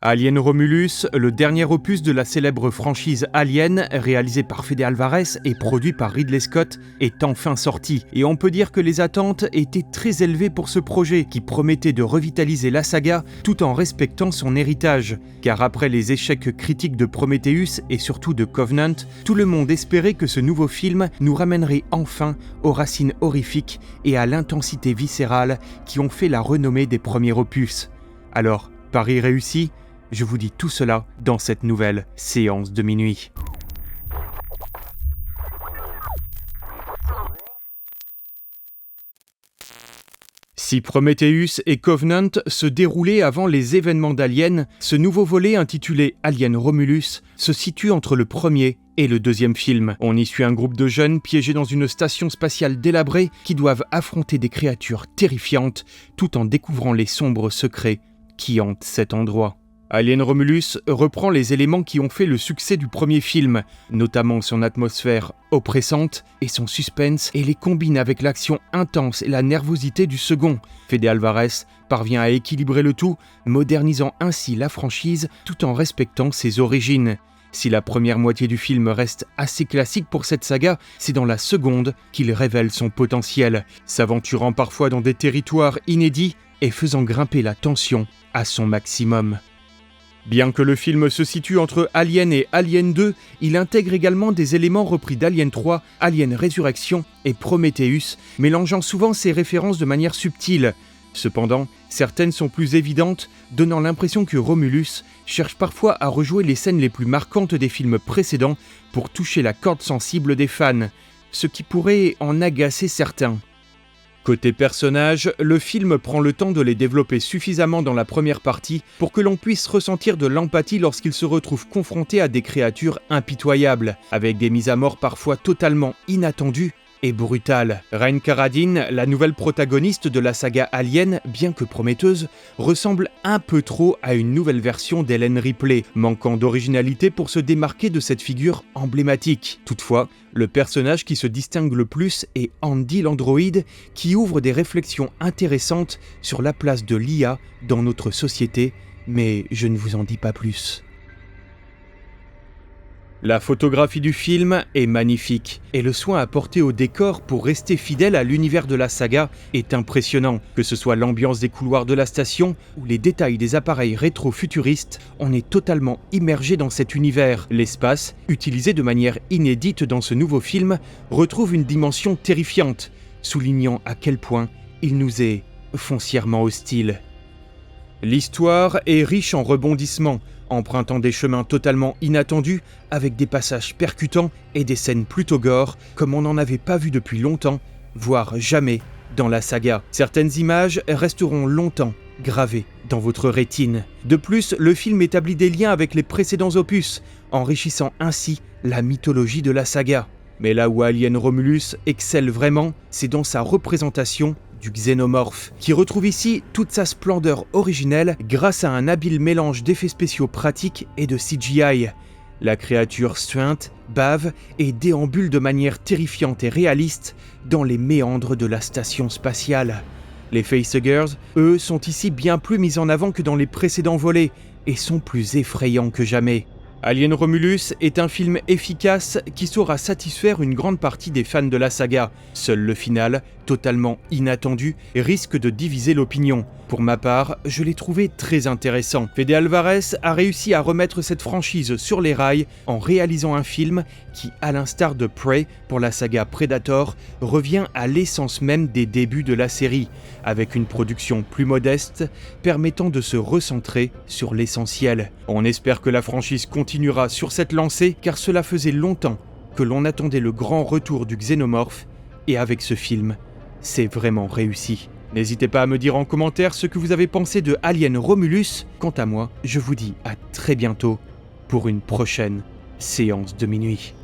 Alien Romulus, le dernier opus de la célèbre franchise Alien, réalisé par Fede Alvarez et produit par Ridley Scott, est enfin sorti. Et on peut dire que les attentes étaient très élevées pour ce projet, qui promettait de revitaliser la saga tout en respectant son héritage. Car après les échecs critiques de Prometheus et surtout de Covenant, tout le monde espérait que ce nouveau film nous ramènerait enfin aux racines horrifiques et à l'intensité viscérale qui ont fait la renommée des premiers opus. Alors, pari réussi ? Je vous dis tout cela dans cette nouvelle séance de minuit. Si Prometheus et Covenant se déroulaient avant les événements d'Alien, ce nouveau volet intitulé Alien Romulus se situe entre le premier et le deuxième film. On y suit un groupe de jeunes piégés dans une station spatiale délabrée qui doivent affronter des créatures terrifiantes tout en découvrant les sombres secrets qui hantent cet endroit. Alien Romulus reprend les éléments qui ont fait le succès du premier film, notamment son atmosphère oppressante et son suspense, et les combine avec l'action intense et la nervosité du second. Fede Alvarez parvient à équilibrer le tout, modernisant ainsi la franchise tout en respectant ses origines. Si la première moitié du film reste assez classique pour cette saga, c'est dans la seconde qu'il révèle son potentiel, s'aventurant parfois dans des territoires inédits et faisant grimper la tension à son maximum. Bien que le film se situe entre Alien et Alien 2, il intègre également des éléments repris d'Alien 3, Alien Resurrection et Prometheus, mélangeant souvent ces références de manière subtile. Cependant, certaines sont plus évidentes, donnant l'impression que Romulus cherche parfois à rejouer les scènes les plus marquantes des films précédents pour toucher la corde sensible des fans, ce qui pourrait en agacer certains. Côté personnages, le film prend le temps de les développer suffisamment dans la première partie pour que l'on puisse ressentir de l'empathie lorsqu'ils se retrouvent confrontés à des créatures impitoyables, avec des mises à mort parfois totalement inattendues et brutale. Reine Carradine, la nouvelle protagoniste de la saga Alien, bien que prometteuse, ressemble un peu trop à une nouvelle version d'Ellen Ripley, manquant d'originalité pour se démarquer de cette figure emblématique. Toutefois, le personnage qui se distingue le plus est Andy l'androïde, qui ouvre des réflexions intéressantes sur la place de l'IA dans notre société, mais je ne vous en dis pas plus. La photographie du film est magnifique et le soin apporté au décor pour rester fidèle à l'univers de la saga est impressionnant. Que ce soit l'ambiance des couloirs de la station ou les détails des appareils rétro-futuristes, on est totalement immergé dans cet univers. L'espace, utilisé de manière inédite dans ce nouveau film, retrouve une dimension terrifiante, soulignant à quel point il nous est foncièrement hostile. L'histoire est riche en rebondissements, empruntant des chemins totalement inattendus, avec des passages percutants et des scènes plutôt gore, comme on n'en avait pas vu depuis longtemps, voire jamais, dans la saga. Certaines images resteront longtemps gravées dans votre rétine. De plus, le film établit des liens avec les précédents opus, enrichissant ainsi la mythologie de la saga. Mais là où Alien Romulus excelle vraiment, c'est dans sa représentation du xénomorphe, qui retrouve ici toute sa splendeur originelle grâce à un habile mélange d'effets spéciaux pratiques et de CGI. La créature suinte, bave et déambule de manière terrifiante et réaliste dans les méandres de la station spatiale. Les facehuggers, eux, sont ici bien plus mis en avant que dans les précédents volets et sont plus effrayants que jamais. Alien Romulus est un film efficace qui saura satisfaire une grande partie des fans de la saga. Seul le final, totalement inattendu, risque de diviser l'opinion. Pour ma part, je l'ai trouvé très intéressant. Fede Alvarez a réussi à remettre cette franchise sur les rails en réalisant un film qui, à l'instar de Prey pour la saga Predator, revient à l'essence même des débuts de la série, avec une production plus modeste, permettant de se recentrer sur l'essentiel. On espère que la franchise continuera sur cette lancée, car cela faisait longtemps que l'on attendait le grand retour du xénomorphe, et avec ce film, c'est vraiment réussi. N'hésitez pas à me dire en commentaire ce que vous avez pensé de Alien Romulus. Quant à moi, je vous dis à très bientôt pour une prochaine séance de minuit.